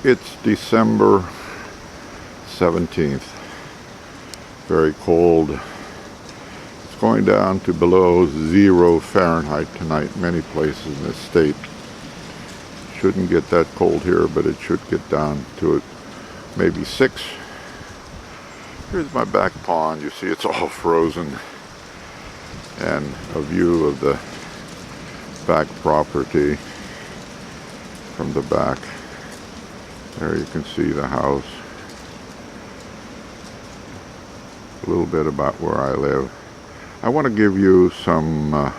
It's December 17th. Very cold. It's going down to below 0 Fahrenheit tonight, many places in this state. Shouldn't get that cold here, but it should get down to maybe 6. Here's my back pond. You see it's all frozen. And a view of the back property from the back. There you can see the house. A little bit about where I live. I want to give you some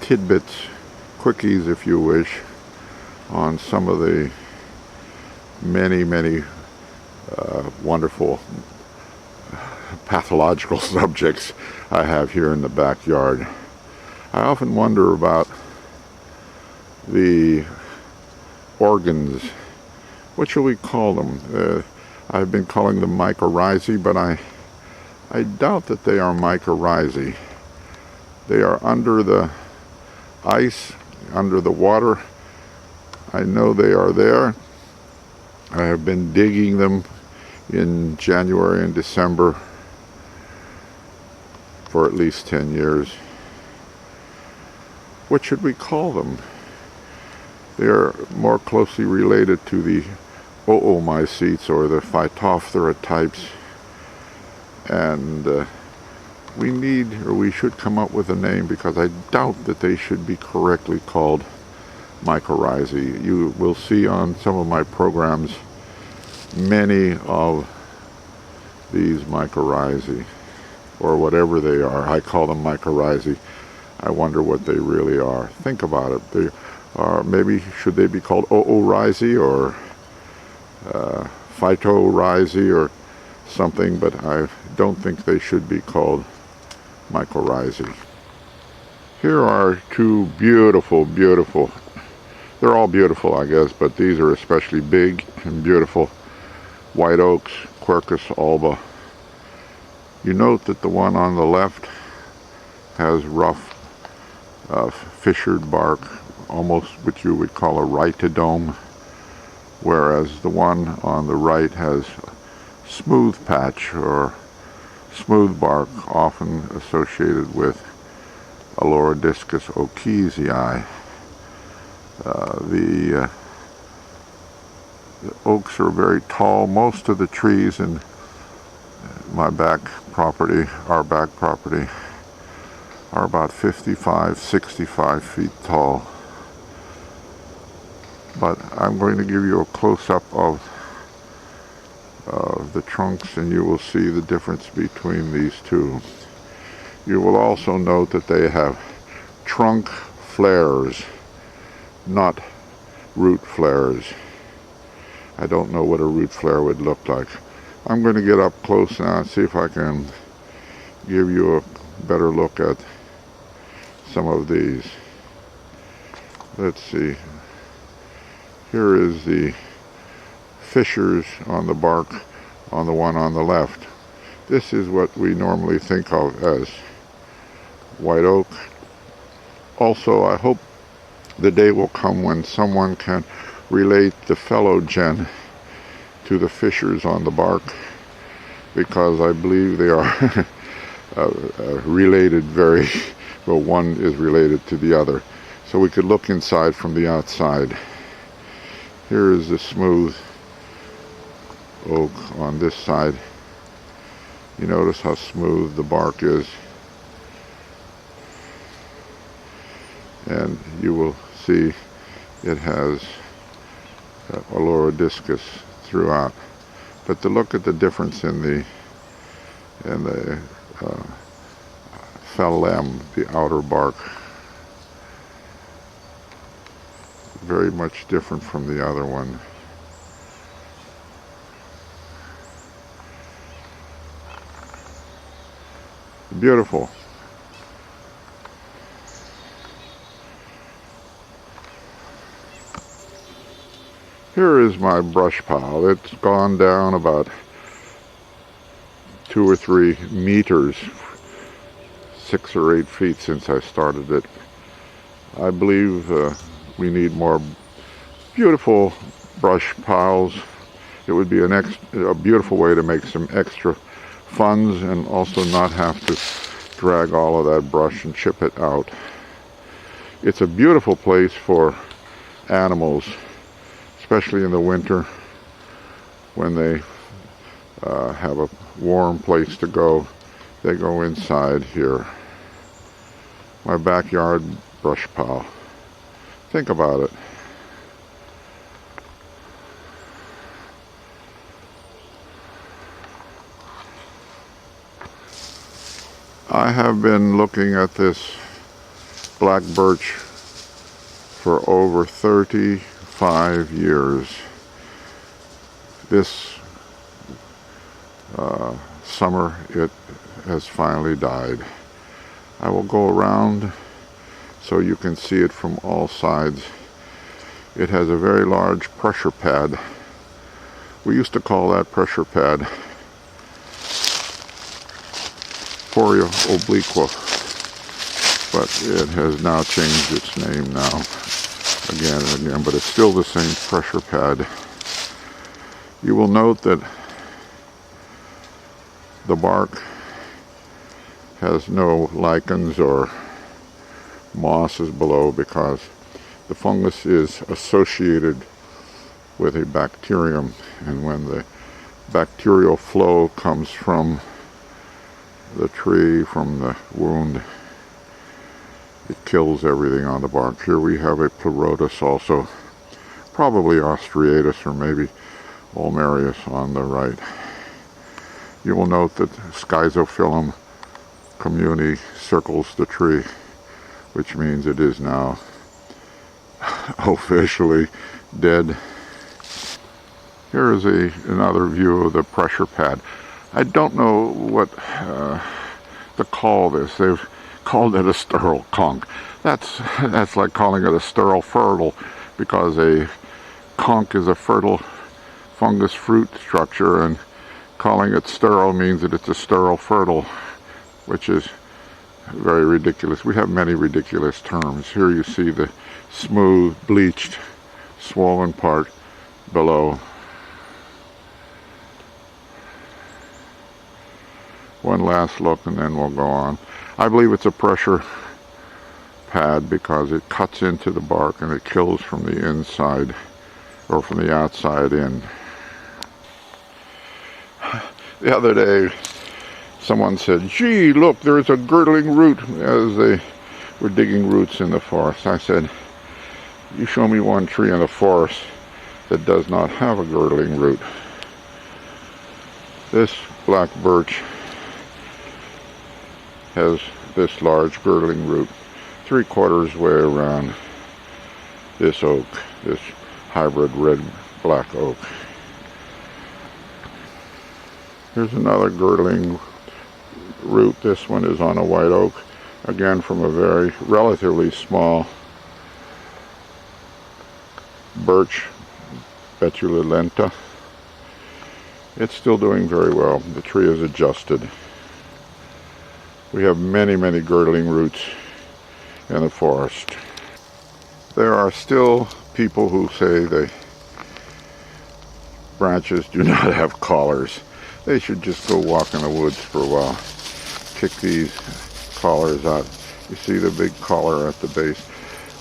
tidbits, quickies if you wish, on some of the many wonderful pathological subjects I have here in the backyard. I often wonder about the organs. What shall we call them? I've been calling them Mycorrhizae, but I doubt that they are Mycorrhizae. They are under the ice, under the water. I know they are there. I have been digging them in January and December for at least 10 years. What should we call them? They are more closely related to the oomycetes or the Phytophthora types, and we should come up with a name, because I doubt that they should be correctly called Mycorrhizae. You will see on some of my programs many of these Mycorrhizae, or whatever they are. I call them Mycorrhizae. I wonder what they really are. Think about it. They are, maybe should they be called oorhizae or Phytorhizae or something, but I don't think they should be called Mycorrhizae. Here are two beautiful, they're all beautiful I guess, but these are especially big and beautiful white oaks, Quercus alba. You note that the one on the left has rough fissured bark, almost what you would call a rhytodome, whereas the one on the right has smooth patch or smooth bark, often associated with Alorodiscus oakesii. The oaks are very tall. Most of the trees in my back property, our back property, are about 55-65 feet tall. But I'm going to give you a close-up of the trunks, and you will see the difference between these two. You will also note that they have trunk flares, not root flares. I don't know what a root flare would look like. I'm going to get up close now and see if I can give you a better look at some of these. Let's see. Here is the fissures on the bark on the one on the left. This is what we normally think of as white oak. Also, I hope the day will come when someone can relate the phylogen to the fissures on the bark, because I believe they are related very well. One is related to the other, so we could look inside from the outside. Here is the smooth oak on this side. You notice how smooth the bark is, and you will see it has Alorodiscus throughout. But to look at the difference in the phloem, the outer bark, very much different from the other one. Beautiful. Here is my brush pile. It's gone down about 2 or 3 meters, 6 or 8 feet since I started it. I believe we need more beautiful brush piles. It would be a beautiful way to make some extra funds and also not have to drag all of that brush and chip it out. It's a beautiful place for animals, especially in the winter when they have a warm place to go. They go inside here. My backyard brush pile. Think about it. I have been looking at this black birch for over 35 years. This summer it has finally died. I will go around so you can see it from all sides. It has a very large pressure pad. We used to call that pressure pad Foria obliqua, but it has now changed its name now again and again, but it's still the same pressure pad. You will note that the bark has no lichens or mosses below because the fungus is associated with a bacterium, and when the bacterial flow comes from the tree, from the wound, it kills everything on the bark. Here we have a pleurotus also, probably austriatus or maybe ulmarius on the right. You will note that Schizophyllum communi circles the tree, which means it is now officially dead. Here is another view of the pressure pad. I don't know what to call this. They've called it a sterile conch. That's like calling it a sterile fertile, because a conch is a fertile fungus fruit structure, and calling it sterile means that it's a sterile fertile, which is very ridiculous. We have many ridiculous terms. Here you see the smooth, bleached, swollen part below. One last look and then we'll go on. I believe it's a pressure pad because it cuts into the bark and it kills from the inside or from the outside in. The other day someone said, "Gee, look, there's a girdling root," as they were digging roots in the forest. I said, "You show me one tree in the forest that does not have a girdling root." This black birch has this large girdling root 3/4 way around this oak, this hybrid red-black oak. Here's another girdling root. This one is on a white oak, again from a very relatively small birch, Betula lenta. It's still doing very well. The tree is adjusted. We have many, many girdling roots in the forest. There are still people who say the branches do not have collars. They should just go walk in the woods for a while. Kick these collars out. You see the big collar at the base.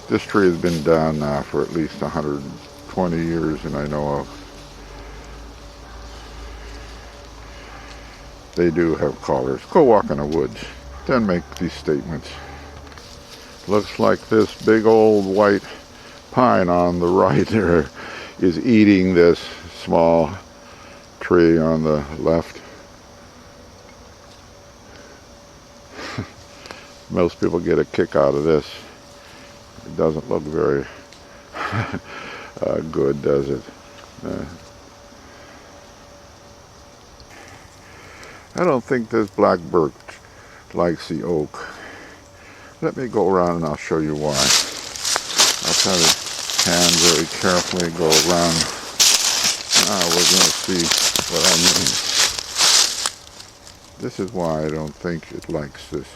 This tree has been down now for at least 120 years, and I know of. They do have collars. Go walk in the woods, then make these statements. Looks like this big old white pine on the right there is eating this small tree on the left. Most people get a kick out of this. It doesn't look very good, does it? I don't think this black birch likes the oak. Let me go around and I'll show you why. I'll try to hand very carefully go around. Now we're going to see what I mean. This is why I don't think it likes this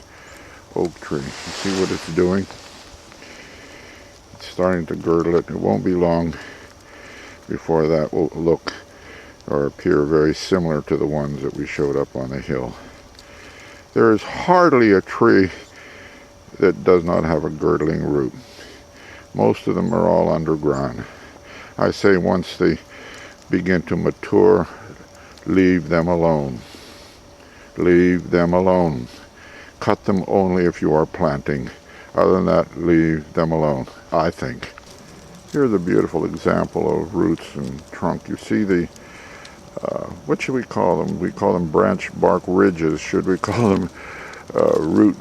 oak tree. You see what it's doing? It's starting to girdle it. It won't be long before that will look or appear very similar to the ones that we showed up on the hill. There is hardly a tree that does not have a girdling root. Most of them are all underground. I say once they begin to mature, leave them alone. Leave them alone. Cut them only if you are planting. Other than that, leave them alone, I think. Here's a beautiful example of roots and trunk. You see the, what should we call them? We call them branch bark ridges. Should we call them root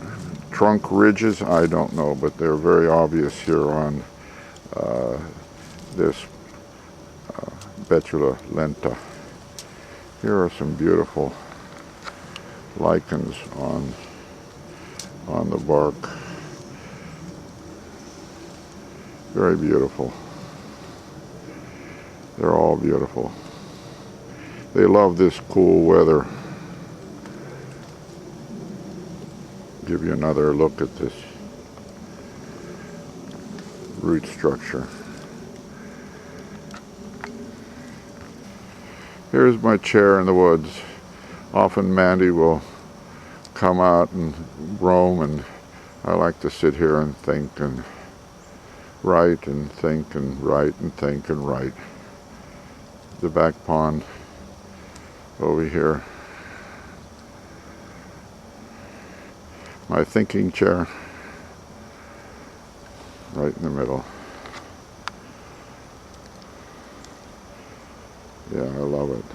trunk ridges? I don't know, but they're very obvious here on this Betula lenta. Here are some beautiful lichens on the bark. Very beautiful. They're all beautiful. They love this cool weather. Give you another look at this root structure. Here's my chair in the woods. Often Mandy will come out and roam, and I like to sit here and think and write and think and write and think and write. The back pond over here. My thinking chair right in the middle. Yeah, I love it.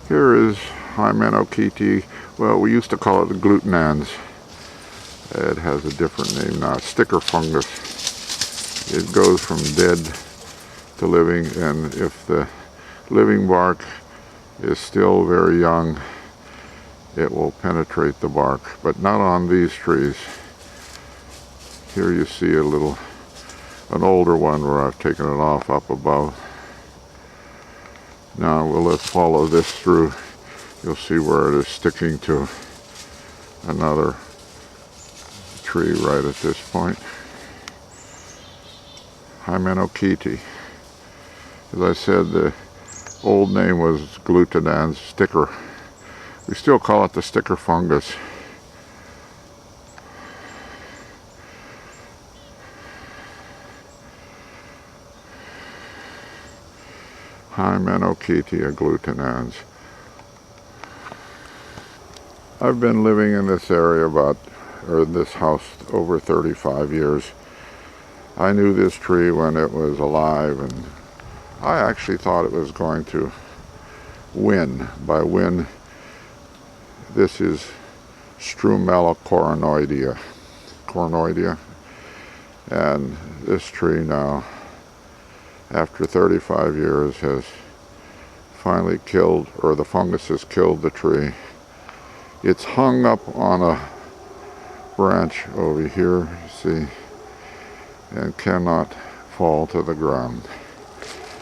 Here is Hymenocete. Well, we used to call it the glutenans. It has a different name now. Sticker fungus. It goes from dead to living, and if the living bark is still very young, it will penetrate the bark, but not on these trees. Here you see an older one where I've taken it off up above. Now let's follow this through. You'll see where it is sticking to another tree right at this point. Hymenocete. As I said, the old name was glutenans sticker. We still call it the sticker fungus. Hymenocete glutenans. I've been living in this area this house over 35 years. I knew this tree when it was alive, and I actually thought it was going to win. By win, this is Strumella cornoidea, and this tree now, after 35 years, has finally killed, or the fungus has killed the tree. It's hung up on a branch over here, you see, and cannot fall to the ground.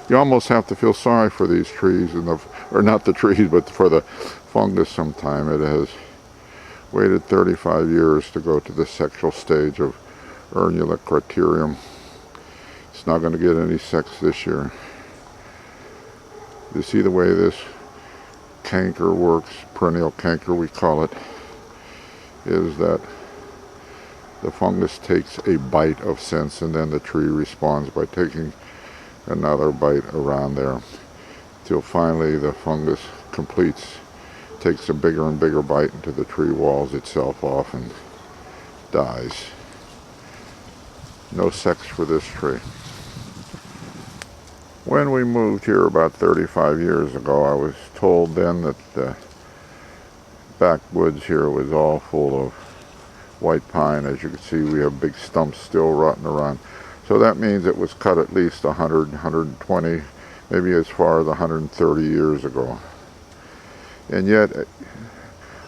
You almost have to feel sorry for these trees, or not the trees, but for the fungus sometime. It has waited 35 years to go to the sexual stage of Urnula criterium. It's not going to get any sex this year. You see the way this canker works, perennial canker we call it, is that the fungus takes a bite of sense, and then the tree responds by taking another bite around there, till finally the fungus takes a bigger and bigger bite until the tree walls itself off and dies. No sex for this tree. When we moved here about 35 years ago, I was told then that the backwoods here was all full of white pine. As you can see, we have big stumps still rotting around. So that means it was cut at least 100, 120, maybe as far as 130 years ago. And yet,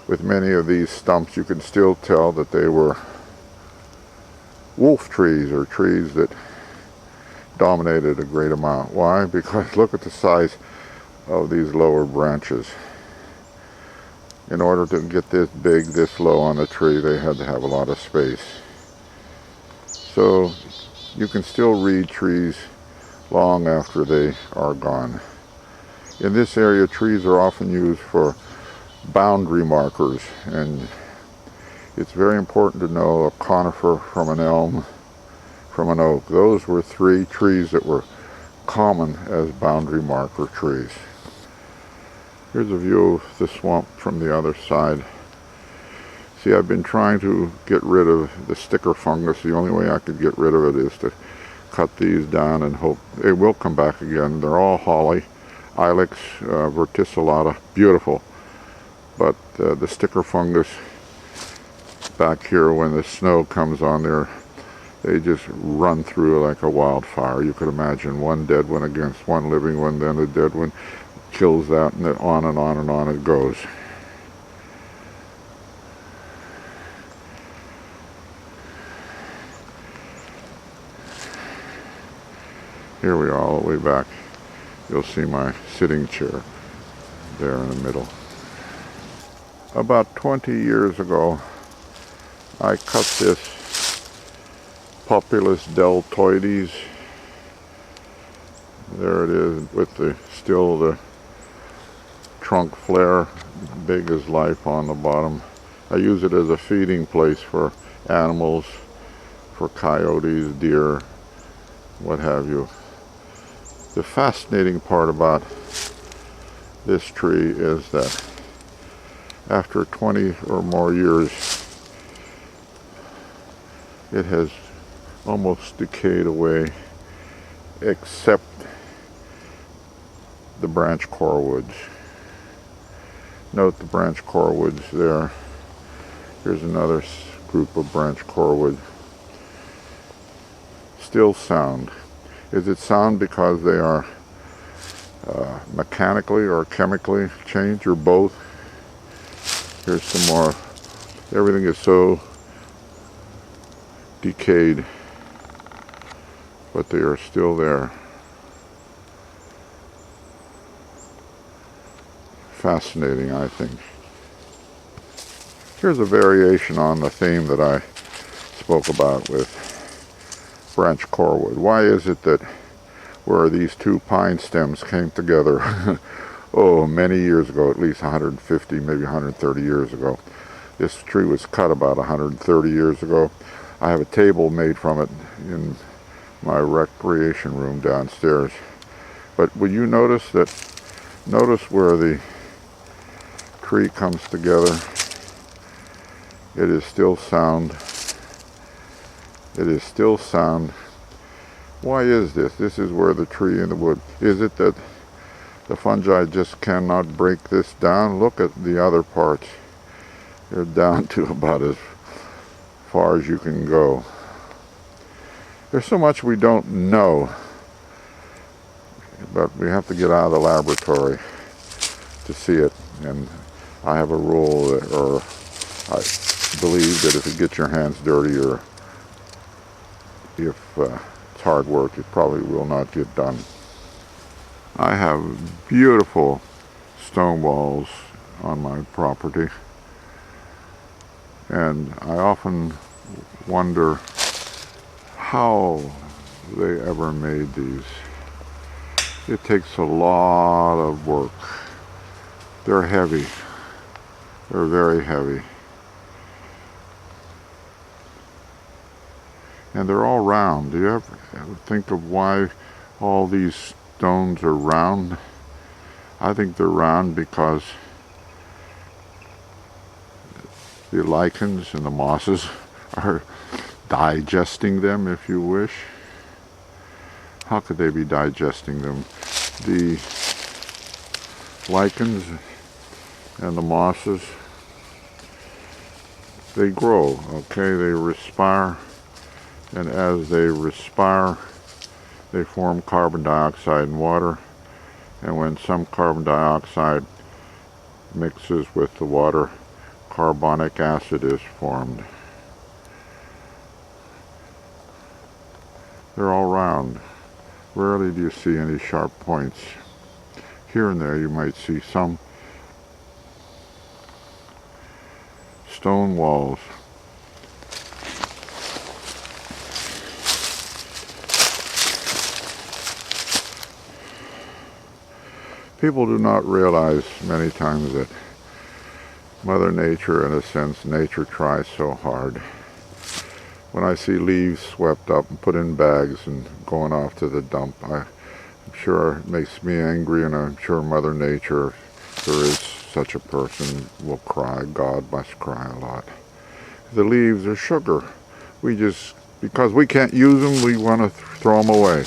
with many of these stumps, you can still tell that they were wolf trees, or trees that dominated a great amount. Why? Because look at the size of these lower branches. In order to get this big, this low on the tree, they had to have a lot of space. So you can still read trees long after they are gone. In this area, trees are often used for boundary markers, and it's very important to know a conifer from an elm, from an oak. Those were three trees that were common as boundary marker trees. Here's a view of the swamp from the other side. See, I've been trying to get rid of the sticker fungus. The only way I could get rid of it is to cut these down and hope it will come back again. They're all holly, ilex, verticillata, beautiful. But the sticker fungus back here, when the snow comes on there, they just run through like a wildfire. You could imagine one dead one against one living one, then a dead one kills that, and then on and on and on it goes. Here we are, all the way back. You'll see my sitting chair there in the middle. About 20 years ago, I cut this Populus deltoides. There it is, with still the trunk flare, big as life on the bottom. I use it as a feeding place for animals, for coyotes, deer, what have you. The fascinating part about this tree is that after 20 or more years, it has almost decayed away, except the branch corewoods. Note the branch corewoods there. Here's another group of branch corewood. Still sound. Is it sound because they are mechanically or chemically changed, or both? Here's some more. Everything is so decayed, but they are still there. Fascinating, I think. Here's a variation on the theme that I spoke about with branch corewood. Why is it that where these two pine stems came together, oh, many years ago, at least 150, maybe 130 years ago. This tree was cut about 130 years ago. I have a table made from it in my recreation room downstairs. But will you notice where the tree comes together? It is still sound. It is still sound. Why is this? This is where the tree and the wood. Is it that the fungi just cannot break this down? Look at the other parts. They're down to about as far as you can go. There's so much we don't know, but we have to get out of the laboratory to see it. And I have a rule that, or I believe that if you get your hands dirty, or if it's hard work, it probably will not get done. I have beautiful stone walls on my property, and I often wonder how they ever made these. It takes a lot of work. They're heavy. They're very heavy. And they're all round. Do you ever think of why all these stones are round? I think they're round because the lichens and the mosses are digesting them, if you wish. How could they be digesting them? The lichens and the mosses, they grow, okay? They respire, and as they respire, they form carbon dioxide and water, and when some carbon dioxide mixes with the water, carbonic acid is formed. They're all round. Rarely do you see any sharp points. Here and there you might see some stone walls. People do not realize many times that Mother Nature, in a sense, nature tries so hard. When I see leaves swept up and put in bags and going off to the dump, I'm sure it makes me angry, and I'm sure Mother Nature, if there is such a person, will cry. God must cry a lot. The leaves are sugar. Because we can't use them, we want to throw them away.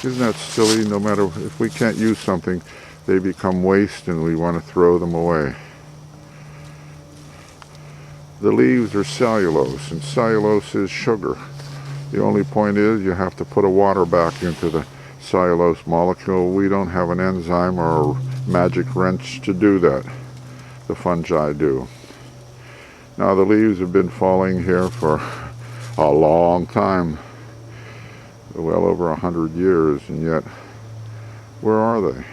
Isn't that silly? No matter if we can't use something, they become waste and we want to throw them away. The leaves are cellulose, and cellulose is sugar. The only point is you have to put a water back into the cellulose molecule. We don't have an enzyme or a magic wrench to do that. The fungi do. Now the leaves have been falling here for a long time, well over 100 years, and yet where are they?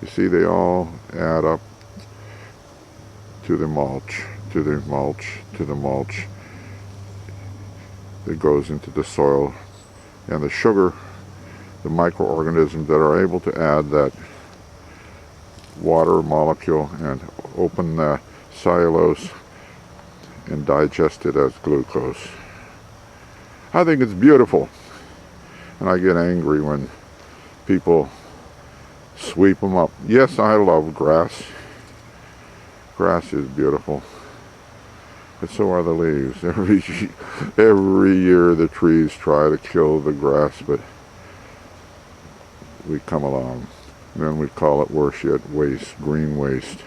You see, they all add up to the mulch, to the mulch, to the mulch that goes into the soil, and the sugar, the microorganisms that are able to add that water molecule and open the cellulose and digest it as glucose. I think it's beautiful, and I get angry when people sweep them up. Yes, I love grass. Grass is beautiful, but so are the leaves. Every year the trees try to kill the grass, but we come along. And then we call it worse yet, waste, green waste.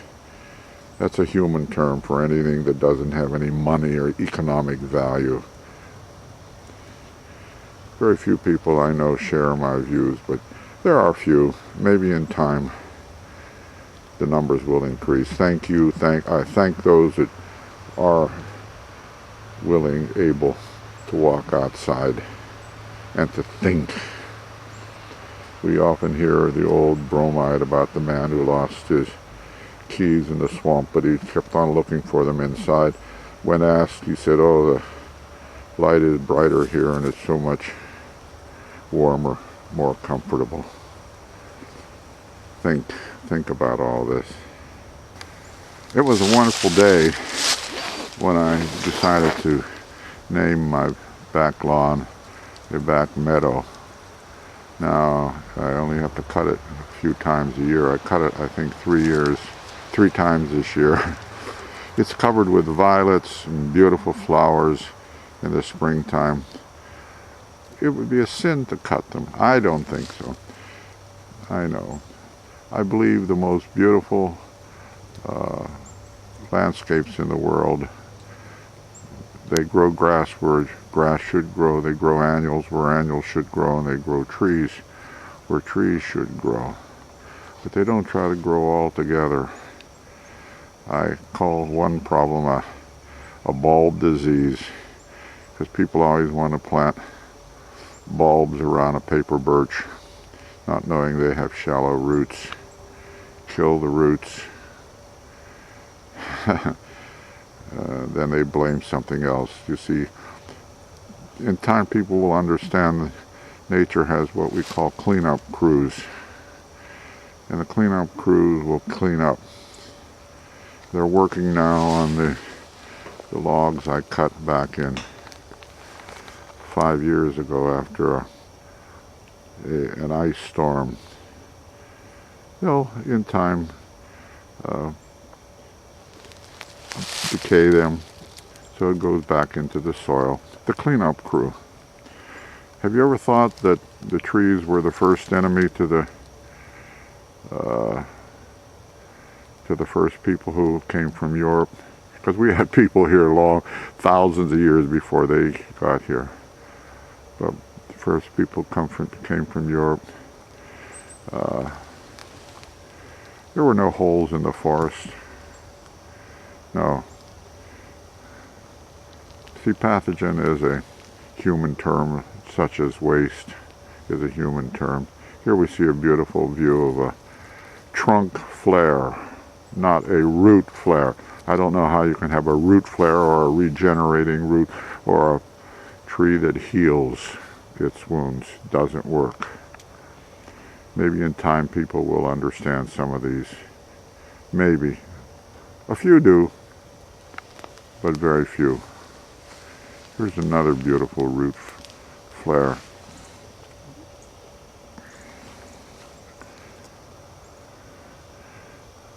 That's a human term for anything that doesn't have any money or economic value. Very few people I know share my views, but there are a few. Maybe in time the numbers will increase. Thank you. I thank those that are willing, able to walk outside and to think. We often hear the old bromide about the man who lost his keys in the swamp, but he kept on looking for them inside. When asked, he said, "Oh, the light is brighter here and it's so much warmer, more comfortable." Think about all this. It was a wonderful day when I decided to name my back lawn a back meadow. Now, I only have to cut it a few times a year. I cut it, I think, 3 times this year. It's covered with violets and beautiful flowers in the springtime. It would be a sin to cut them. I don't think so. I know. I believe the most beautiful landscapes in the world, they grow grass where grass should grow, they grow annuals where annuals should grow, and they grow trees where trees should grow. But they don't try to grow all together. I call one problem a bulb disease, because people always want to plant bulbs around a paper birch, not knowing they have shallow roots. Kill the roots. Then they blame something else. You see, in time people will understand that nature has what we call cleanup crews, and the cleanup crews will clean up. They're working now on the logs I cut back in 5 years ago after an ice storm. They'll, in time, decay them so it goes back into the soil. The cleanup crew. Have you ever thought that the trees were the first enemy to the first people who came from Europe? Because we had people here thousands of years before they got here. But the first people came from Europe. There were no holes in the forest. No. See, pathogen is a human term, such as waste is a human term. Here we see a beautiful view of a trunk flare, not a root flare. I don't know how you can have a root flare or a regenerating root or a tree that heals its wounds. Doesn't work. Maybe in time people will understand some of these. Maybe. A few do, but very few. Here's another beautiful root flare.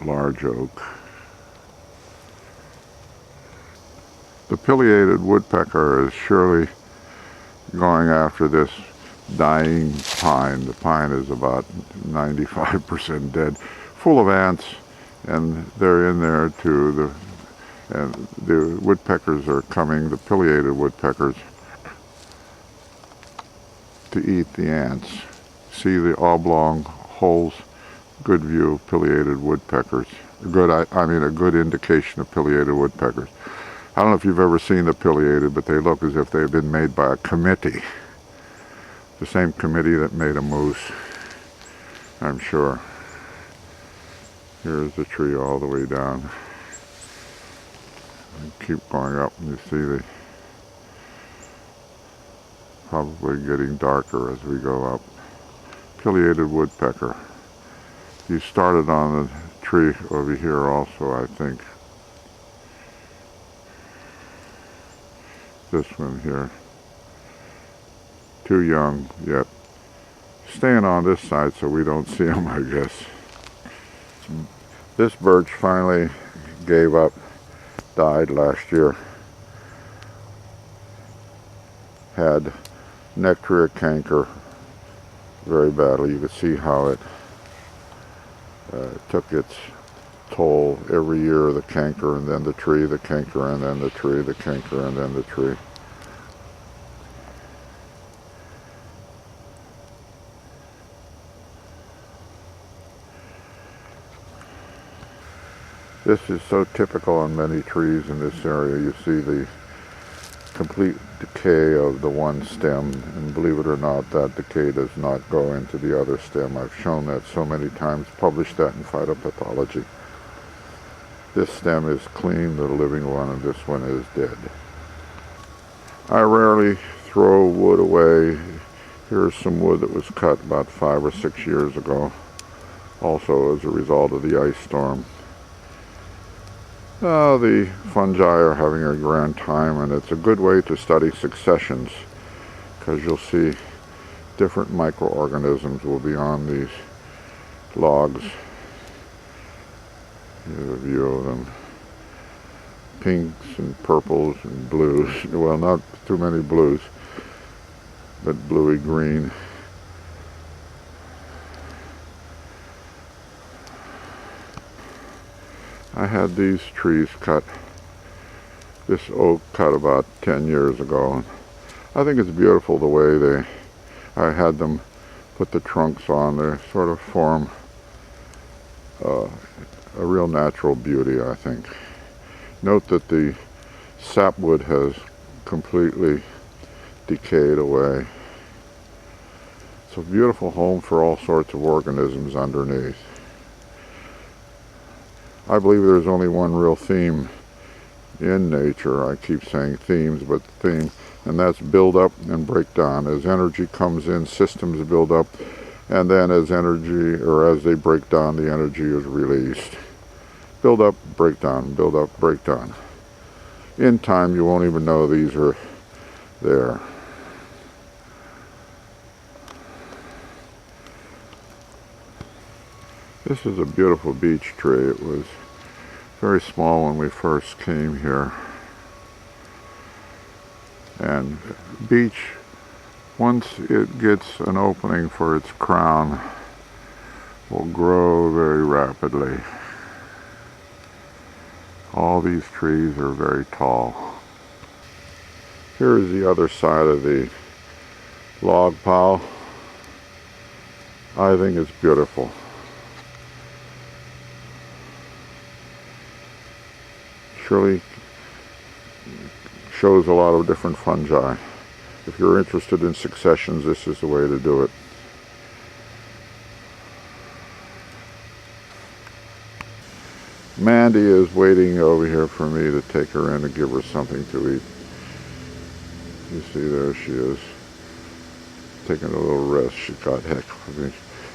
Large oak. The Ciliated Woodpecker is surely going after this dying pine. The pine is about 95% dead, full of ants, and they're in there too. And the woodpeckers are coming, the Ciliated woodpeckers, to eat the ants. See the oblong holes? Good view of Ciliated woodpeckers. A good indication of Ciliated woodpeckers. I don't know if you've ever seen the Ciliated, but they look as if they've been made by a committee. The same committee that made a moose, I'm sure. Here's the tree all the way down. Keep going up and you see the probably getting darker as we go up. Ciliated woodpecker. You started on the tree over here also, I think. This one here. Too young yet. Staying on this side so we don't see them, I guess. This birch finally gave up. Died last year. Had Nectaria canker very badly. You could see how it took its toll every year. The canker and then the tree, the canker and then the tree, the canker and then the tree. This is so typical on many trees in this area. You see the complete decay of the one stem, and believe it or not, that decay does not go into the other stem. I've shown that so many times, published that in Pathology. This stem is clean, the living one, and this one is dead. I rarely throw wood away. Here's some wood that was cut about 5 or 6 years ago, also as a result of the ice storm. The fungi are having a grand time, and it's a good way to study successions, because you'll see different microorganisms will be on these logs. Here's a view of them. Pinks and purples and blues. Well, not too many blues, but bluey green. I had these trees cut, this oak cut about 10 years ago. I think it's beautiful the way I had them put the trunks on. They sort of form a real natural beauty, I think. Note that the sapwood has completely decayed away. It's a beautiful home for all sorts of organisms underneath. I believe there's only one real theme in nature. I keep saying themes, but theme, and that's build up and break down. As energy comes in, systems build up, and then as they break down, the energy is released. Build up, break down, build up, break down. In time, you won't even know these are there. This is a beautiful beech tree. It was very small when we first came here. And beech, once it gets an opening for its crown, will grow very rapidly. All these trees are very tall. Here's the other side of the log pile. I think it's beautiful. Surely shows a lot of different fungi. If you're interested in successions, this is the way to do it. Mandy is waiting over here for me to take her in and give her something to eat. You see, there she is, taking a little rest. She got heck of me.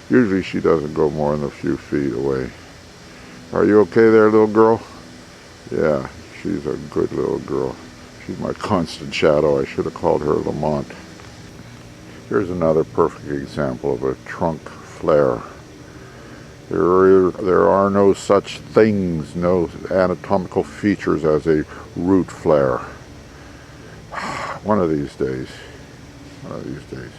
Usually she doesn't go more than a few feet away. Are you okay there, little girl? Yeah, she's a good little girl. She's my constant shadow. I should have called her Lamont. Here's another perfect example of a trunk flare. There are no such things, no anatomical features as a root flare. One of these days. One of these days.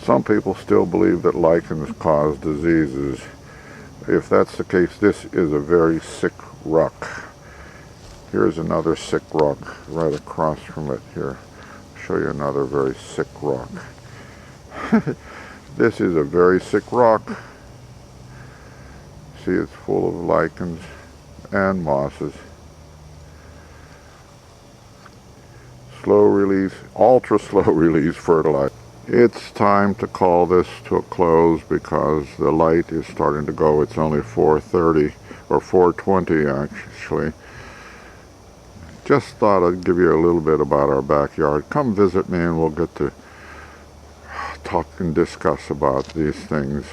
Some people still believe that lichens cause diseases. If that's the case, this is a very sick rock. Here's another sick rock right across from it here. I'll show you another very sick rock. This is a very sick rock. See, it's full of lichens and mosses. Slow release, ultra slow release fertilizer. It's time to call this to a close because the light is starting to go. It's only 4:30 or 4:20 actually. Just thought I'd give you a little bit about our backyard. Come visit me and we'll get to talk and discuss about these things.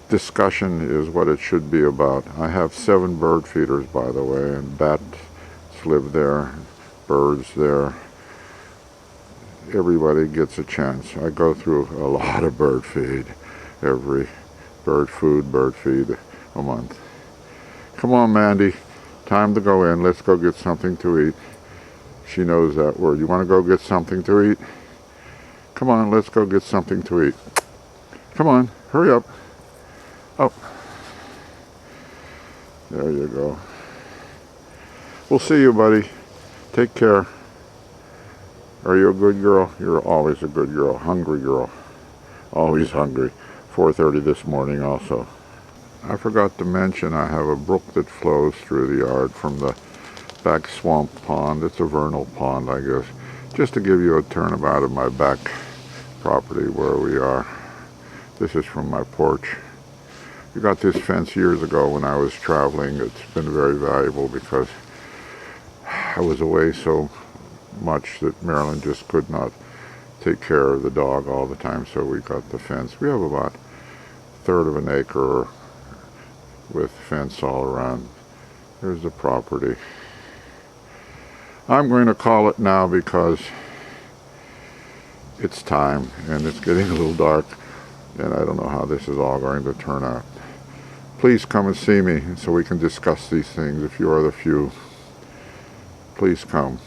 Discussion is what it should be about. I have 7 bird feeders, by the way, and bats live there, birds there. Everybody gets a chance. I go through a lot of bird feed, every bird feed a month. Come on, Mandy, time to go in. Let's go get something to eat. She knows that word. You want to go get something to eat? Come on, let's go get something to eat. Come on, hurry up. Oh, there you go. We'll see you, buddy. Take care. Are you a good girl? You're always a good girl. Hungry girl. Always hungry. 4:30 this morning also. I forgot to mention I have a brook that flows through the yard from the back swamp pond. It's a vernal pond, I guess. Just to give you a turnabout of my back property where we are. This is from my porch. We got this fence years ago when I was traveling. It's been very valuable because I was away so much that Marilyn just could not take care of the dog all the time, so we got the fence. We have about 1/3 of an acre with fence all around. Here's the property. I'm going to call it now because it's time and it's getting a little dark and I don't know how this is all going to turn out. Please come and see me so we can discuss these things if you are the few. Please come.